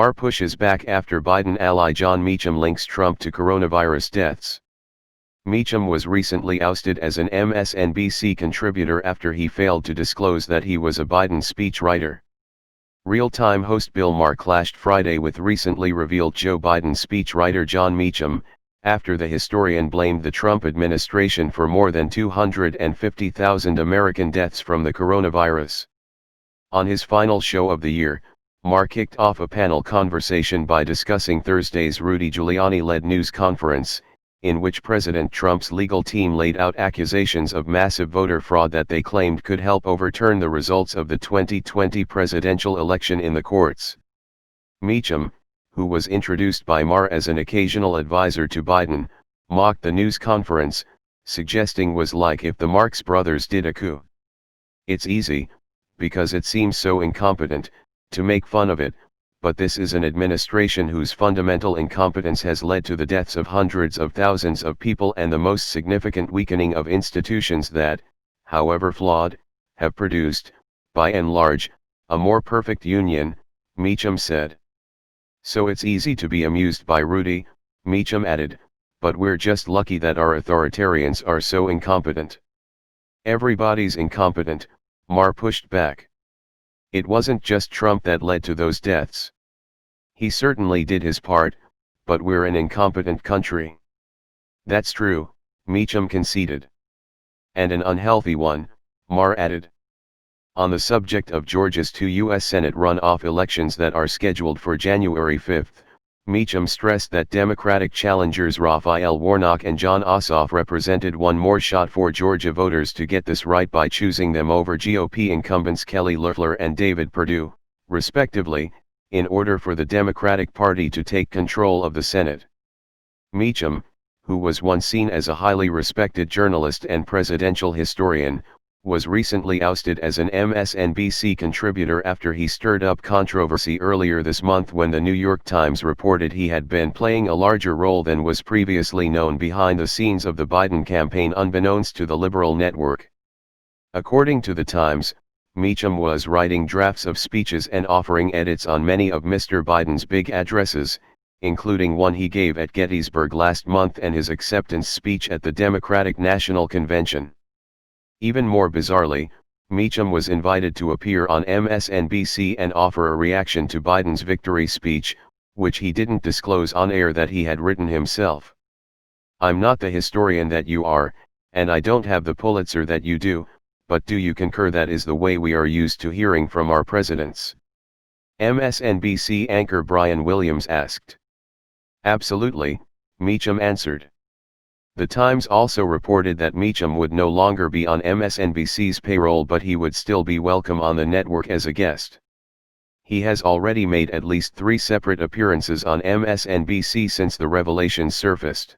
Maher pushes back after Biden ally Jon Meacham links Trump to coronavirus deaths. Meacham was recently ousted as an MSNBC contributor after he failed to disclose that he was a Biden speechwriter. Real-time host Bill Maher clashed Friday with recently revealed Joe Biden speechwriter Jon Meacham, after the historian blamed the Trump administration for more than 250,000 American deaths from the coronavirus. On his final show of the year, Maher kicked off a panel conversation by discussing Thursday's Rudy Giuliani-led news conference, in which President Trump's legal team laid out accusations of massive voter fraud that they claimed could help overturn the results of the 2020 presidential election in the courts. Meacham, who was introduced by Maher as an occasional advisor to Biden, mocked the news conference, suggesting was like if the Marx Brothers did a coup. It's easy, because it seems so incompetent, to make fun of it, but this is an administration whose fundamental incompetence has led to the deaths of hundreds of thousands of people and the most significant weakening of institutions that, however flawed, have produced, by and large, a more perfect union, Meacham said. So it's easy to be amused by Rudy, Meacham added, but we're just lucky that our authoritarians are so incompetent. Everybody's incompetent, Maher pushed back. It wasn't just Trump that led to those deaths. He certainly did his part, but we're an incompetent country. That's true, Meacham conceded. And an unhealthy one, Maher added. On the subject of Georgia's two U.S. Senate runoff elections that are scheduled for January 5, Meacham stressed that Democratic challengers Raphael Warnock and Jon Ossoff represented one more shot for Georgia voters to get this right by choosing them over GOP incumbents Kelly Loeffler and David Perdue, respectively, in order for the Democratic Party to take control of the Senate. Meacham, who was once seen as a highly respected journalist and presidential historian, was recently ousted as an MSNBC contributor after he stirred up controversy earlier this month when the New York Times reported he had been playing a larger role than was previously known behind the scenes of the Biden campaign unbeknownst to the liberal network. According to the Times, Meacham was writing drafts of speeches and offering edits on many of Mr. Biden's big addresses, including one he gave at Gettysburg last month and his acceptance speech at the Democratic National Convention. Even more bizarrely, Meacham was invited to appear on MSNBC and offer a reaction to Biden's victory speech, which he didn't disclose on air that he had written himself. I'm not the historian that you are, and I don't have the Pulitzer that you do, but do you concur that is the way we are used to hearing from our presidents? MSNBC anchor Brian Williams asked. Absolutely, Meacham answered. The Times also reported that Meacham would no longer be on MSNBC's payroll, but he would still be welcome on the network as a guest. He has already made at least 3 separate appearances on MSNBC since the revelations surfaced.